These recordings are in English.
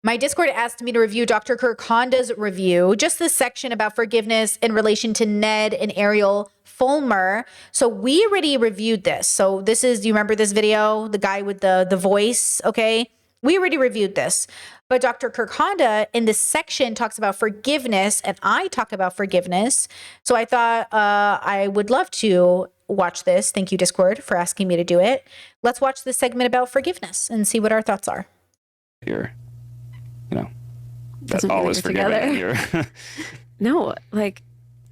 My Discord asked me to review Dr. Kirk Honda's review, just this section about forgiveness in relation to Ned and Ariel Fulmer. So we already reviewed this. So this is, do you remember this video? The guy with the voice, okay? We already reviewed this. But Dr. Kirk Honda in this section talks about forgiveness, and I talk about forgiveness. So I thought I would love to watch this. Thank you, Discord, for asking me to do it. Let's watch this segment about forgiveness and see what our thoughts are. Here. No, that's always forgiven here. No, like,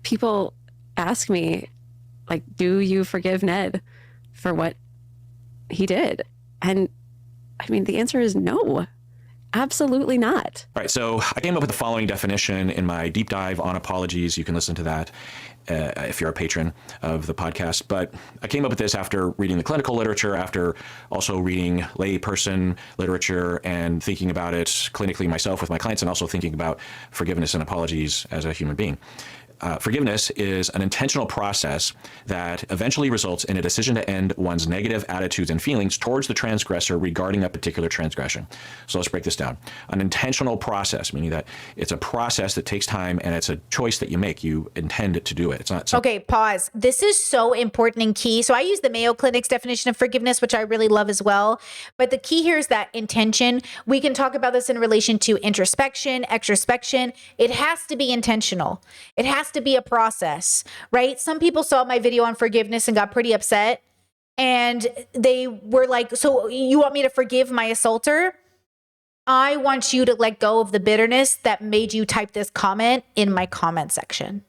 people ask me, like, do you forgive Ned for what he did? And I mean, the answer is no, absolutely not. All right, so I came up with the following definition in my deep dive on apologies. You can listen to that if you're a patron of the podcast. But I came up with this after reading the clinical literature, after also reading layperson literature and thinking about it clinically myself with my clients, and also thinking about forgiveness and apologies as a human being. Forgiveness is an intentional process that eventually results in a decision to end one's negative attitudes and feelings towards the transgressor regarding a particular transgression. So let's break this down. An intentional process, meaning that it's a process that takes time and it's a choice that you make. You intend to do it. It's not something. Okay, pause. This is so important and key. So I use the Mayo Clinic's definition of forgiveness, which I really love as well. But the key here is that intention. We can talk about this in relation to introspection, extrospection. It has to be intentional. It has to be a process, right? Some people saw my video on forgiveness and got pretty upset. And they were like, so you want me to forgive my assaulter? I want you to let go of the bitterness that made you type this comment in my comment section.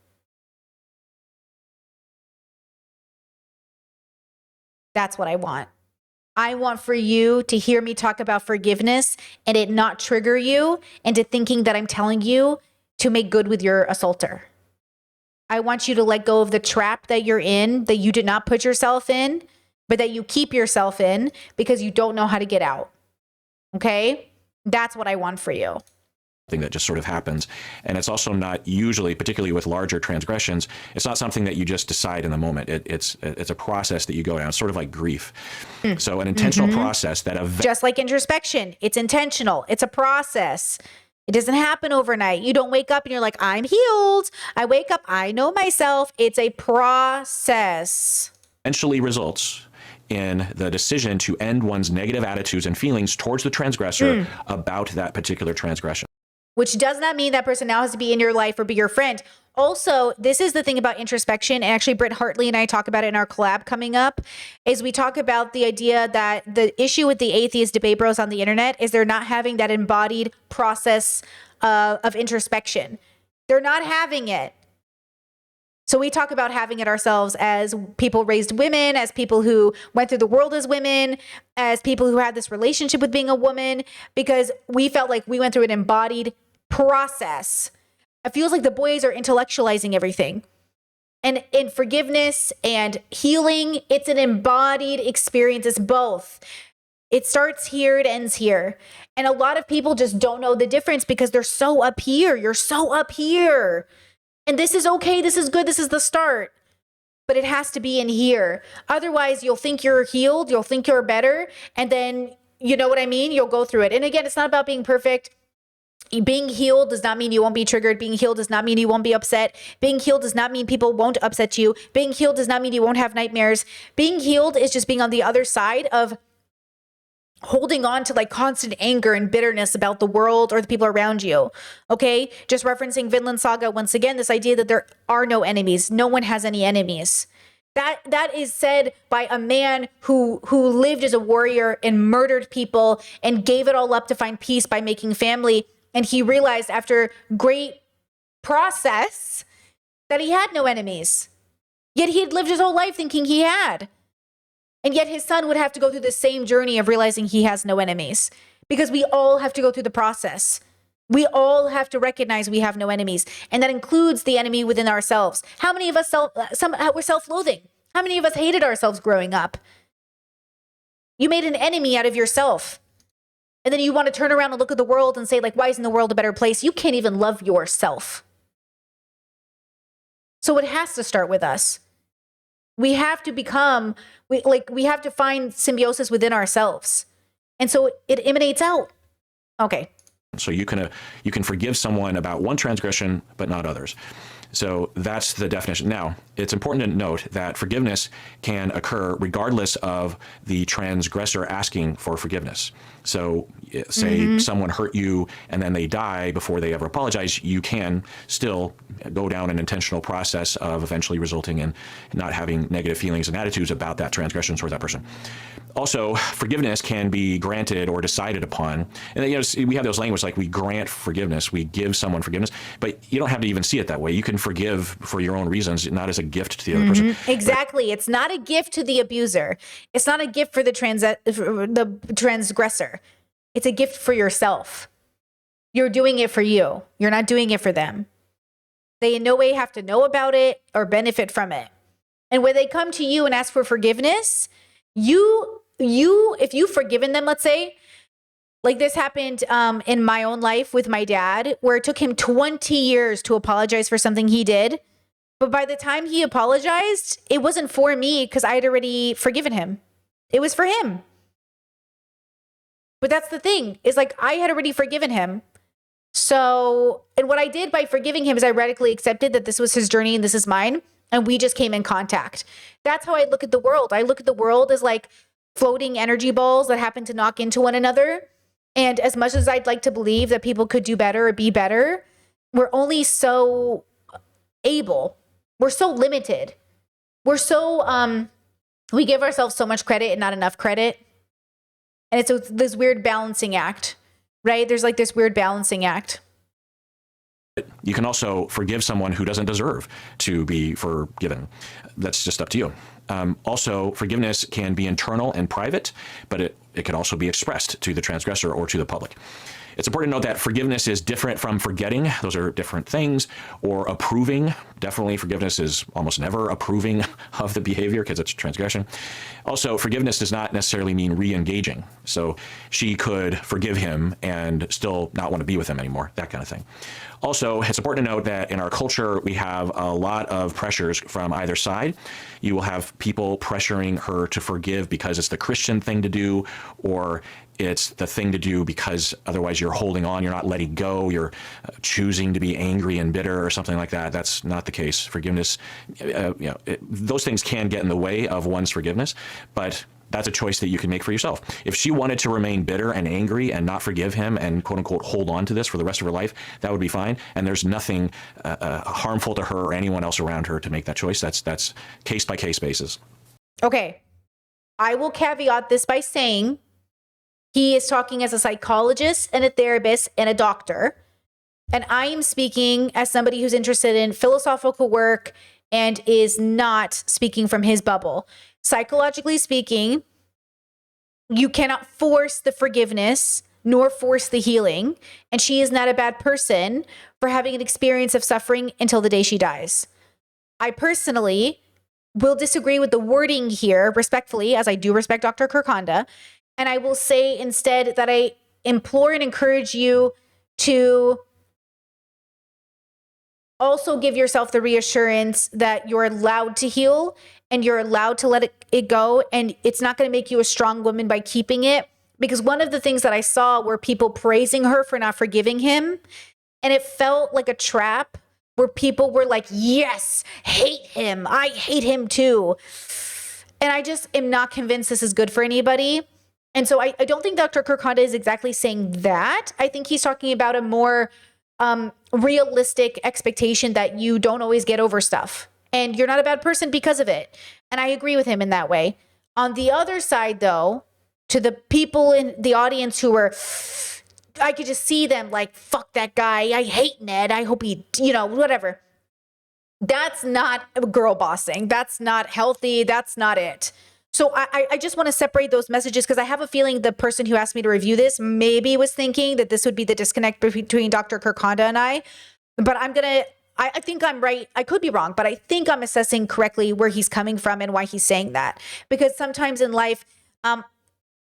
That's what I want. I want for you to hear me talk about forgiveness and it not trigger you into thinking that I'm telling you to make good with your assaulter. I want you to let go of the trap that you're in, that you did not put yourself in, but that you keep yourself in because you don't know how to get out. Okay? That's what I want for you. Thing that just sort of happens. And it's also not usually, particularly with larger transgressions, it's not something that you just decide in the moment. It's a process that you go down. It's sort of like grief. So an intentional process that just like introspection, it's intentional. It's a process. It doesn't happen overnight. You don't wake up and you're like, I'm healed. I wake up, I know myself. It's a process. eventually results in the decision to end one's negative attitudes and feelings towards the transgressor about that particular transgression. Which does not mean that person now has to be in your life or be your friend. Also, this is the thing about introspection, and actually Britt Hartley and I talk about it in our collab coming up, is we talk about the idea that the issue with the atheist debate bros on the internet is they're not having that embodied process of introspection. They're not having it. So we talk about having it ourselves as people raised women, as people who went through the world as women, as people who had this relationship with being a woman, because we felt like we went through an embodied process. It feels like the boys are intellectualizing everything. And in forgiveness and healing, it's an embodied experience. It's both. It starts here, it ends here. And a lot of people just don't know the difference because they're so up here. You're so up here. And this is okay. This is good. This is the start. But it has to be in here. Otherwise, you'll think you're healed. You'll think you're better. And then, you know what I mean? You'll go through it. And again, it's not about being perfect. Being healed does not mean you won't be triggered. Being healed does not mean you won't be upset. Being healed does not mean people won't upset you. Being healed does not mean you won't have nightmares. Being healed is just being on the other side of holding on to like constant anger and bitterness about the world or the people around you. Okay? Just referencing Vinland Saga once again, this idea that there are no enemies. No one has any enemies. That is said by a man who lived as a warrior and murdered people and gave it all up to find peace by making family. And he realized after great process that he had no enemies. Yet he had lived his whole life thinking he had. And yet his son would have to go through the same journey of realizing he has no enemies. Because we all have to go through the process. We all have to recognize we have no enemies. And that includes the enemy within ourselves. How many of us were self-loathing? How many of us hated ourselves growing up? You made an enemy out of yourself. And then you want to turn around and look at the world and say, like, why isn't the world a better place? You can't even love yourself. So it has to start with us. We have to become, we have to find symbiosis within ourselves. And so it emanates out. Okay. So you can forgive someone about one transgression, but not others. So that's the definition. Now, it's important to note that forgiveness can occur regardless of the transgressor asking for forgiveness. So say someone hurt you and then they die before they ever apologize, you can still go down an intentional process of eventually resulting in not having negative feelings and attitudes about that transgression towards that person. Also, forgiveness can be granted or decided upon. And we have those language like we grant forgiveness, we give someone forgiveness, but you don't have to even see it that way. You can forgive for your own reasons, not as a gift to the other person. Exactly. It's not a gift to the abuser. It's not a gift for the transgressor. It's a gift for yourself. You're doing it for you. You're not doing it for them. They in no way have to know about it or benefit from it. And when they come to you and ask for forgiveness, if you've forgiven them, let's say, like this happened in my own life with my dad, where it took him 20 years to apologize for something he did. But by the time he apologized, it wasn't for me because I had already forgiven him. It was for him. But that's the thing, is like I had already forgiven him. So, and what I did by forgiving him is I radically accepted that this was his journey and this is mine. And we just came in contact. That's how I look at the world. I look at the world as like floating energy balls that happen to knock into one another. And as much as I'd like to believe that people could do better or be better, we're only so able. We're so limited. We're so, we give ourselves so much credit and not enough credit. And it's this weird balancing act, right? There's like this weird balancing act. You can also forgive someone who doesn't deserve to be forgiven. That's just up to you. Also, forgiveness can be internal and private, but it can also be expressed to the transgressor or to the public. It's important to note that forgiveness is different from forgetting. Those are different things. Or approving. Definitely forgiveness is almost never approving of the behavior because it's transgression. Also, forgiveness does not necessarily mean re-engaging. So she could forgive him and still not want to be with him anymore, that kind of thing. Also, it's important to note that in our culture, we have a lot of pressures from either side. You will have people pressuring her to forgive because it's the Christian thing to do, or it's the thing to do because otherwise you're holding on, you're not letting go, you're choosing to be angry and bitter or something like that. That's not the case. Forgiveness, those things can get in the way of one's forgiveness, but that's a choice that you can make for yourself. If she wanted to remain bitter and angry and not forgive him and quote unquote hold on to this for the rest of her life, that would be fine. And there's nothing harmful to her or anyone else around her to make that choice. That's case by case basis. Okay. I will caveat this by saying he is talking as a psychologist and a therapist and a doctor. And I am speaking as somebody who's interested in philosophical work and is not speaking from his bubble. Psychologically speaking, you cannot force the forgiveness nor force the healing. And she is not a bad person for having an experience of suffering until the day she dies. I personally will disagree with the wording here respectfully, as I do respect Dr. Kirkhonda. And I will say instead that I implore and encourage you to also give yourself the reassurance that you're allowed to heal and you're allowed to let it go. And it's not going to make you a strong woman by keeping it. Because one of the things that I saw were people praising her for not forgiving him. And it felt like a trap where people were like, yes, hate him. I hate him too. And I just am not convinced this is good for anybody. And so I don't think Dr. Kirkhonda is exactly saying that. I think he's talking about a more realistic expectation that you don't always get over stuff. And you're not a bad person because of it. And I agree with him in that way. On the other side, though, to the people in the audience who were, I could just see them like, fuck that guy. I hate Ned. I hope he, whatever. That's not girl bossing. That's not healthy. That's not it. So I just want to separate those messages because I have a feeling the person who asked me to review this maybe was thinking that this would be the disconnect between Dr. Kirkhonda and I. But I think I'm right. I could be wrong, but I think I'm assessing correctly where he's coming from and why he's saying that. Because sometimes in life,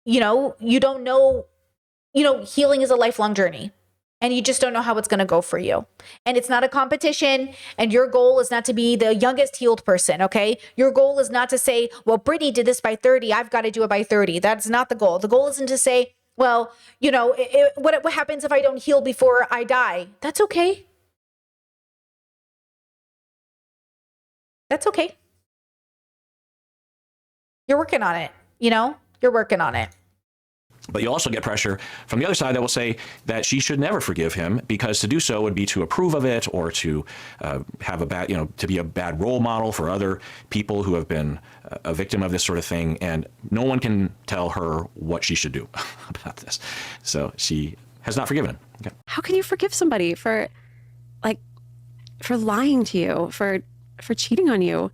you don't know, healing is a lifelong journey. And you just don't know how it's going to go for you. And it's not a competition. And your goal is not to be the youngest healed person, okay? Your goal is not to say, well, Brittany did this by 30. I've got to do it by 30. That's not the goal. The goal isn't to say, Well, what happens if I don't heal before I die? That's okay. That's okay. You're working on it, You're working on it. But you also get pressure from the other side that will say that she should never forgive him, because to do so would be to approve of it, or to have a bad, to be a bad role model for other people who have been a victim of this sort of thing. And no one can tell her what she should do about this. So she has not forgiven him. Okay. How can you forgive somebody for lying to you, for cheating on you?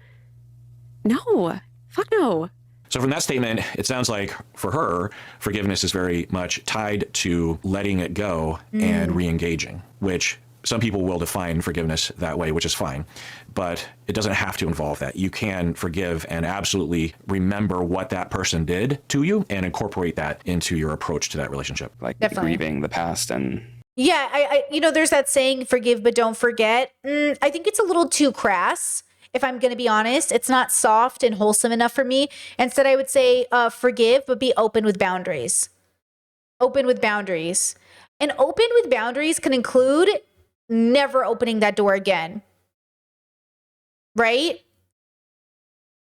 No, fuck no. So from that statement, it sounds like for her, forgiveness is very much tied to letting it go and re-engaging, which some people will define forgiveness that way, which is fine. But it doesn't have to involve that. You can forgive and absolutely remember what that person did to you and incorporate that into your approach to that relationship. Like Definitely. grieving the past and... Yeah, I there's that saying, forgive but don't forget. I think it's a little too crass. If I'm going to be honest, it's not soft and wholesome enough for me. Instead, I would say forgive, but be open with boundaries. Open with boundaries. And open with boundaries can include never opening that door again. Right?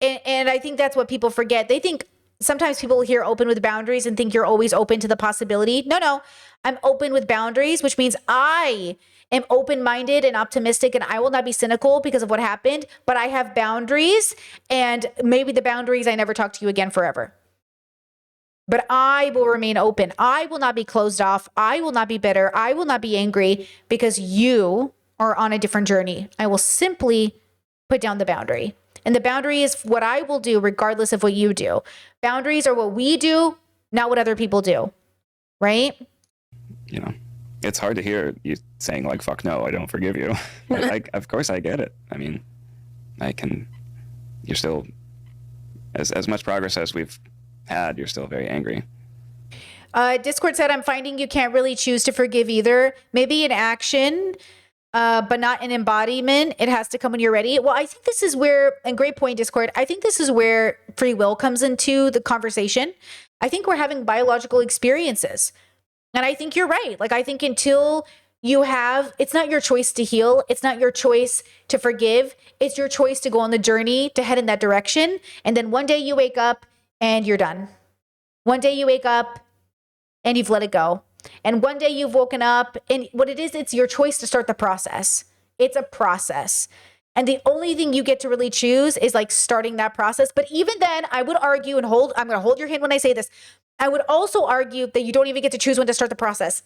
And I think that's what people forget. They think sometimes people hear open with boundaries and think you're always open to the possibility. No. I'm open with boundaries, which means I am open-minded and optimistic, and I will not be cynical because of what happened, but I have boundaries, and maybe the boundaries, I never talk to you again forever. But I will remain open. I will not be closed off. I will not be bitter. I will not be angry because you are on a different journey. I will simply put down the boundary. And the boundary is what I will do regardless of what you do. Boundaries are what we do, not what other people do. Right? It's hard to hear you saying like, fuck no, I don't forgive you. Like, of course I get it. I mean, you're still, as much progress as we've had, you're still very angry. Discord said, I'm finding you can't really choose to forgive either. Maybe an action, but not an embodiment. It has to come when you're ready. Well, I think this is where, and great point, Discord, I think this is where free will comes into the conversation. I think we're having biological experiences. And I think you're right. Like, I think until you have, it's not your choice to heal. It's not your choice to forgive. It's your choice to go on the journey to head in that direction. And then one day you wake up and you're done. One day you wake up and you've let it go. And one day you've woken up, and what it is, it's your choice to start the process. It's a process. And the only thing you get to really choose is like starting that process. But even then, I would argue and I'm going to hold your hand when I say this. I would also argue that you don't even get to choose when to start the process.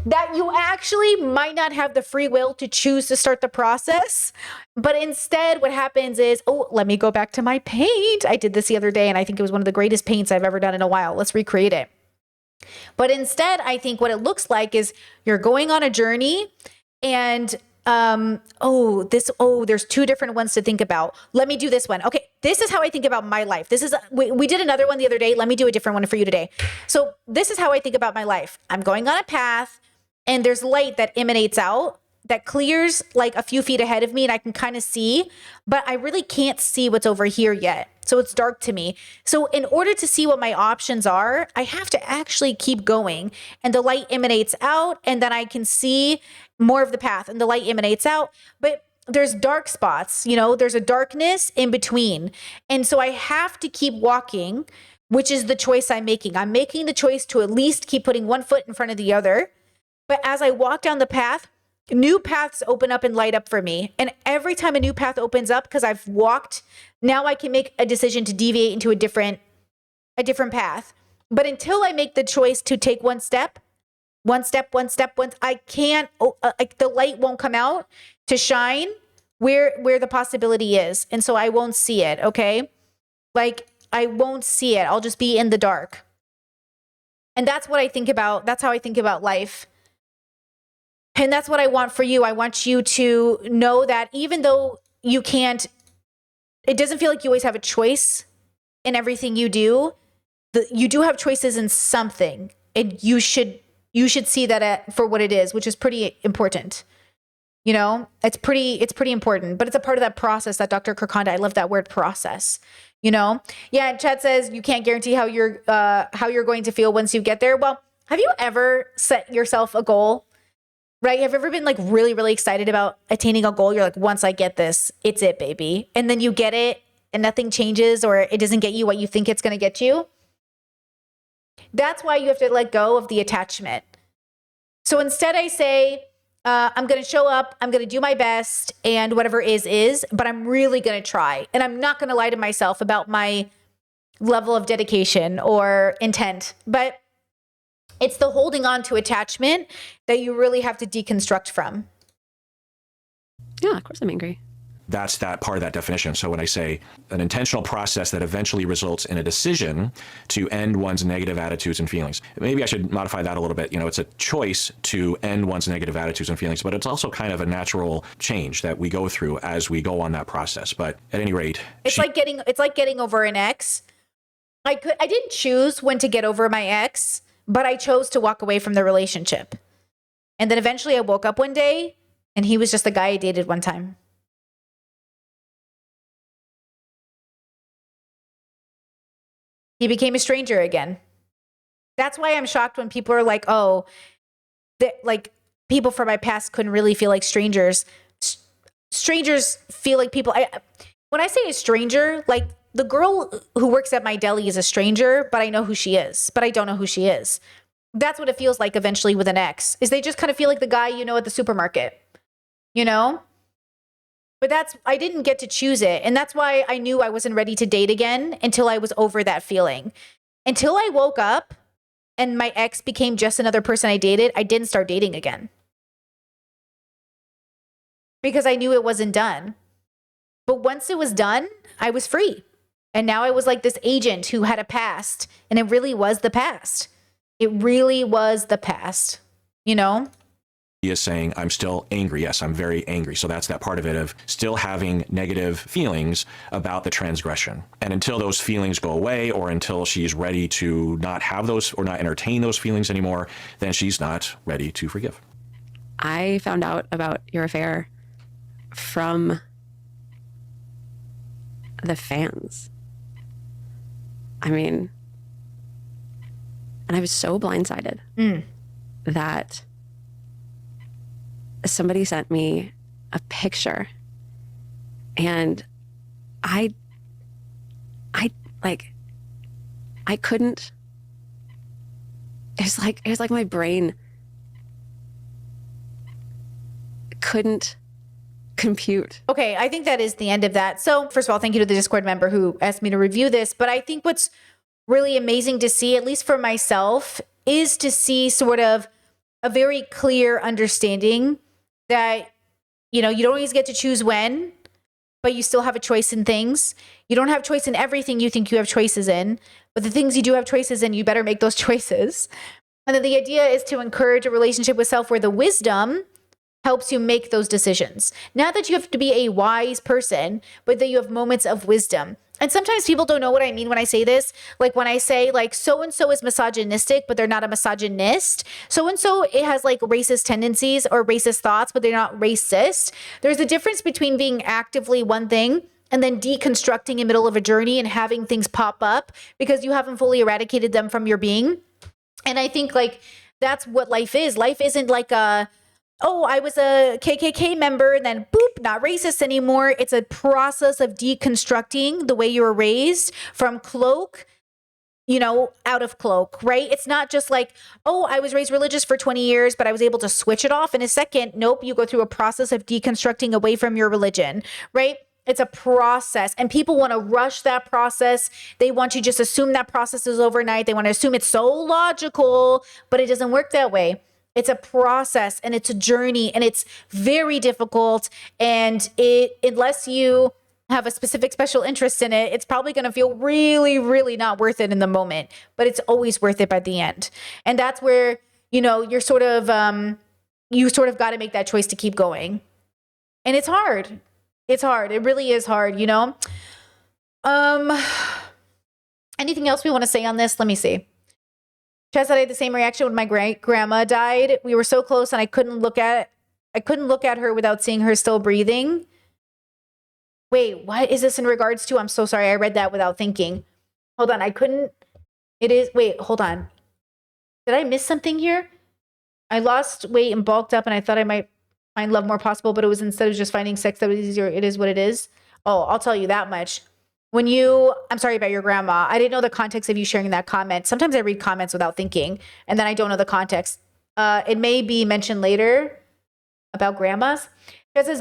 That you actually might not have the free will to choose to start the process. But instead, what happens is, let me go back to my paint. I did this the other day, and I think it was one of the greatest paints I've ever done in a while. Let's recreate it. But instead, I think what it looks like is you're going on a journey, and there's two different ones to think about. Let me do this one. Okay, this is how I think about my life. We did another one the other day. Let me do a different one for you today. So this is how I think about my life. I'm going on a path, and there's light that emanates out, that clears like a few feet ahead of me, and I can kind of see, but I really can't see what's over here yet. So it's dark to me. So in order to see what my options are, I have to actually keep going, and the light emanates out, and then I can see more of the path, and the light emanates out. But there's dark spots, there's a darkness in between. And so I have to keep walking, which is the choice I'm making. I'm making the choice to at least keep putting one foot in front of the other. But as I walk down the path, new paths open up and light up for me. And every time a new path opens up, because I've walked, now I can make a decision to deviate into a different path. But until I make the choice to take one step, I can't, the light won't come out to shine where the possibility is. And so I won't see it. Okay. Like, I won't see it. I'll just be in the dark. And that's what I think about. That's how I think about life. And that's what I want for you. I want you to know that even though you can't, it doesn't feel like you always have a choice in everything you do. You do have choices in something, and you should see that for what it is, which is pretty important. You know, it's pretty important, but it's a part of that process that Dr. Kirkanda, I love that word process, you know? Yeah. Chad says you can't guarantee how you're going to feel once you get there. Well, have you ever set yourself a goal, right? Have you ever been like really, really excited about attaining a goal? You're like, once I get this, it's it, baby. And then you get it and nothing changes, or it doesn't get you what you think it's going to get you. That's why you have to let go of the attachment. So instead I say, I'm going to show up, I'm going to do my best, and whatever is, but I'm really going to try. And I'm not going to lie to myself about my level of dedication or intent. But it's the holding on to attachment that you really have to deconstruct from. Yeah, of course I'm angry. That's that part of that definition. So when I say an intentional process that eventually results in a decision to end one's negative attitudes and feelings, maybe I should modify that a little bit. You know, it's a choice to end one's negative attitudes and feelings, but it's also kind of a natural change that we go through as we go on that process. But at any rate, it's like getting over an ex. I didn't choose when to get over my ex, but I chose to walk away from the relationship. And then eventually I woke up one day and he was just the guy I dated one time. He became a stranger again. That's why I'm shocked when people are like, oh, like people from my past couldn't really feel like strangers. Strangers feel like people. When I say a stranger, like the girl who works at my deli is a stranger, but I know who she is, but I don't know who she is. That's what it feels like eventually with an ex, is they just kind of feel like the guy you know at the supermarket, you know? But I didn't get to choose it. And that's why I knew I wasn't ready to date again until I was over that feeling. Until I woke up and my ex became just another person I dated, I didn't start dating again. Because I knew it wasn't done. But once it was done, I was free. And now I was like this agent who had a past. And it really was the past. It really was the past, you know? He is saying, I'm still angry. Yes, I'm very angry. So that's that part of it of still having negative feelings about the transgression. And until those feelings go away, or until she's ready to not have those or not entertain those feelings anymore, then she's not ready to forgive. I found out about your affair from the fans. I mean, and I was so blindsided that somebody sent me a picture, and I couldn't. It was like my brain couldn't compute. Okay, I think that is the end of that. So first of all, thank you to the Discord member who asked me to review this. But I think what's really amazing to see, at least for myself, is to see sort of a very clear understanding that, you know, you don't always get to choose when, but you still have a choice in things. You don't have choice in everything you think you have choices in, but the things you do have choices in, you better make those choices. And then the idea is to encourage a relationship with self where the wisdom helps you make those decisions. Not that you have to be a wise person, but that you have moments of wisdom. And sometimes people don't know what I mean when I say this. Like when I say like so-and-so is misogynistic, but they're not a misogynist. So-and-so, it has like racist tendencies or racist thoughts, but they're not racist. There's a difference between being actively one thing and then deconstructing in the middle of a journey and having things pop up because you haven't fully eradicated them from your being. And I think like that's what life is. Life isn't like oh, I was a KKK member and then boop, not racist anymore. It's a process of deconstructing the way you were raised from cloak, you know, out of cloak, right? It's not just like, oh, I was raised religious for 20 years, but I was able to switch it off in a second. Nope, you go through a process of deconstructing away from your religion, right? It's a process, and people want to rush that process. They want to just assume that process is overnight. They want to assume it's so logical, but it doesn't work that way. It's a process and it's a journey and it's very difficult. And unless you have a specific special interest in it, it's probably going to feel really, really not worth it in the moment, but it's always worth it by the end. And that's where, you know, you sort of got to make that choice to keep going. And it's hard. It's hard. It really is hard, you know? Anything else we want to say on this? Let me see. Chad said I had the same reaction when my great grandma died. We were so close and I couldn't look at I couldn't look at her without seeing her still breathing. Wait, what is this in regards to? I'm so sorry. I read that without thinking. Hold on. I couldn't. It is. Wait, hold on. Did I miss something here? I lost weight and bulked up, and I thought I might find love more possible, but it was instead of just finding sex that was easier, it is what it is. Oh, I'll tell you that much. I'm sorry about your grandma. I didn't know the context of you sharing that comment. Sometimes I read comments without thinking, and then I don't know the context. It may be mentioned later about grandmas. It says,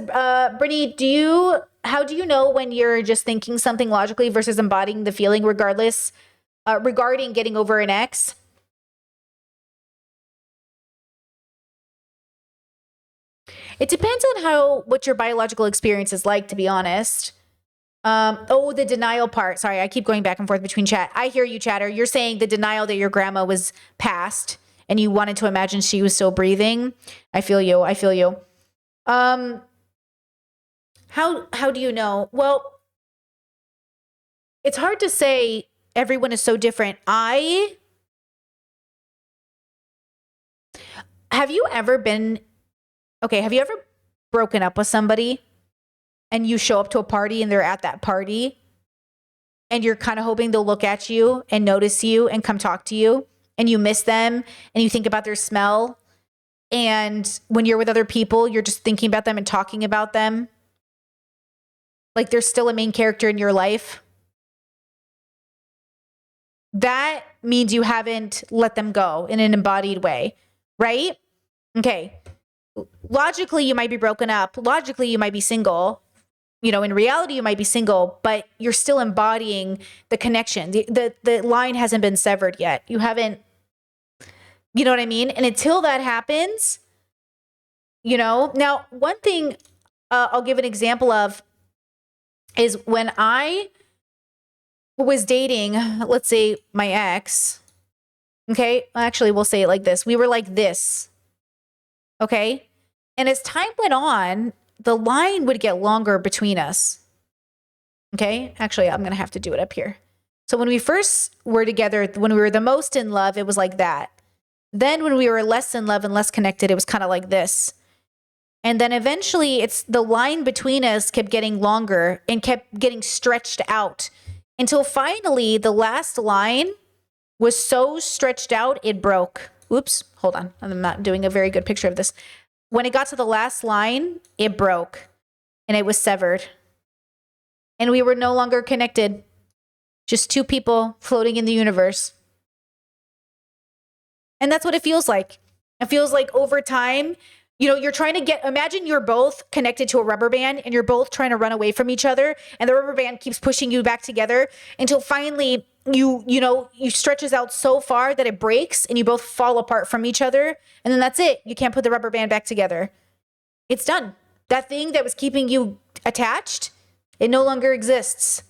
Brittany, how do you know when you're just thinking something logically versus embodying the feeling regarding getting over an ex? It depends on what your biological experience is like, to be honest. The denial part. Sorry, I keep going back and forth between chat. I hear you, chatter. You're saying the denial that your grandma was passed and you wanted to imagine she was still breathing. I feel you. How do you know? Well, it's hard to say. Everyone is so different. Have you ever broken up with somebody and you show up to a party and they're at that party and you're kind of hoping they'll look at you and notice you and come talk to you, and you miss them and you think about their smell, and when you're with other people, you're just thinking about them and talking about them like they're still a main character in your life? That means you haven't let them go in an embodied way, right? Okay. Logically, you might be broken up. Logically, you might be single. In reality, you might be single, but you're still embodying the connection. The line hasn't been severed yet. You haven't, you know what I mean? And until that happens, Now, one thing I'll give an example of is when I was dating, let's say my ex, okay? Actually, we'll say it like this. We were like this, okay? And as time went on, the line would get longer between us, okay? Actually, I'm going to have to do it up here. So when we first were together, when we were the most in love, it was like that. Then when we were less in love and less connected, it was kind of like this. And then eventually the line between us kept getting longer and kept getting stretched out until finally the last line was so stretched out, it broke. Oops, hold on. I'm not doing a very good picture of this. When it got to the last line, it broke and it was severed. And we were no longer connected. Just two people floating in the universe. And that's what it feels like. It feels like over time, you're trying to imagine you're both connected to a rubber band and you're both trying to run away from each other. And the rubber band keeps pushing you back together until finally you stretches out so far that it breaks and you both fall apart from each other. And then that's it. You can't put the rubber band back together. It's done. That thing that was keeping you attached, it no longer exists.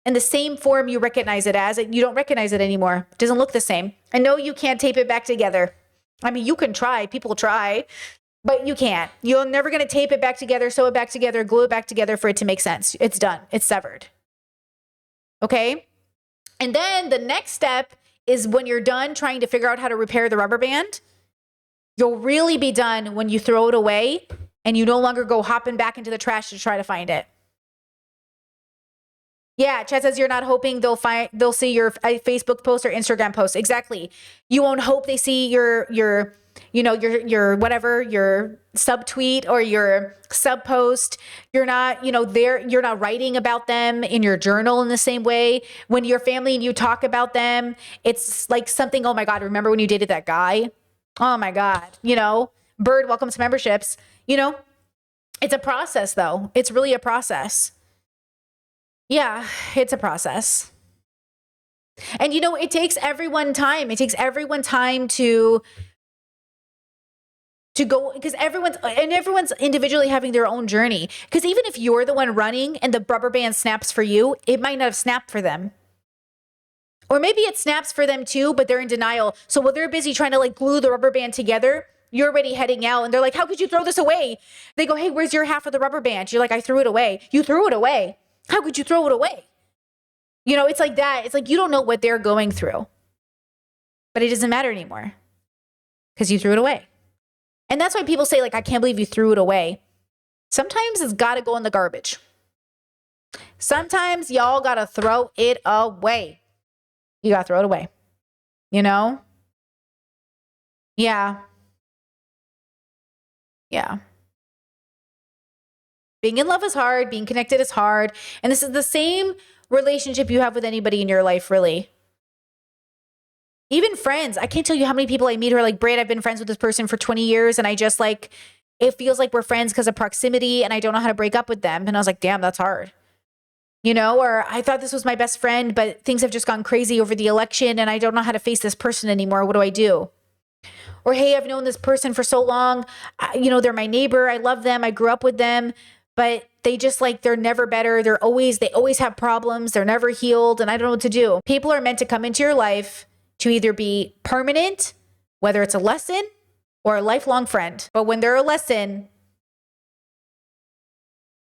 In the same form you recognize it as, you don't recognize it anymore. It doesn't look the same. I know you can't tape it back together. I mean, you can try. People try. But you can't. You're never going to tape it back together, sew it back together, glue it back together for it to make sense. It's done. It's severed. Okay? And then the next step is when you're done trying to figure out how to repair the rubber band, you'll really be done when you throw it away and you no longer go hopping back into the trash to try to find it. Yeah, Chad says you're not hoping they'll see your Facebook post or Instagram post. Exactly. You won't hope they see your whatever, your subtweet or your sub post. You're not, you're not writing about them in your journal in the same way. When your family and you talk about them, it's like something, oh my God, remember when you dated that guy? Oh my God, Bird, welcome to memberships. It's a process though. It's really a process. Yeah, it's a process. And it takes everyone time. It takes everyone time to go, because everyone's individually having their own journey. Because even if you're the one running and the rubber band snaps for you, it might not have snapped for them. Or maybe it snaps for them too, but they're in denial. So while they're busy trying to glue the rubber band together, you're already heading out and they're like, how could you throw this away? They go, hey, where's your half of the rubber band? You're like, I threw it away. You threw it away. How could you throw it away? It's like that. It's like you don't know what they're going through. But it doesn't matter anymore because you threw it away. And that's why people say, like, I can't believe you threw it away. Sometimes it's got to go in the garbage. Sometimes y'all got to throw it away. You got to throw it away. You know? Yeah. Yeah. Being in love is hard. Being connected is hard. And this is the same relationship you have with anybody in your life, really. Even friends. I can't tell you how many people I meet who are like, Braid, I've been friends with this person for 20 years. And I just like, it feels like we're friends because of proximity and I don't know how to break up with them. And I was like, damn, that's hard. You know, or I thought this was my best friend, but things have just gone crazy over the election and I don't know how to face this person anymore. What do I do? Or, hey, I've known this person for so long. You know, they're my neighbor. I love them. I grew up with them, but they just like, they're never better. They always have problems. They're never healed. And I don't know what to do. People are meant to come into your life to either be permanent, whether it's a lesson or a lifelong friend. But when they're a lesson,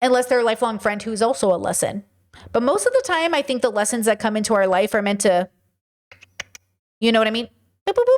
unless they're a lifelong friend who's also a lesson. But most of the time, I think the lessons that come into our life are meant to, you know what I mean? Boop, boop, boop.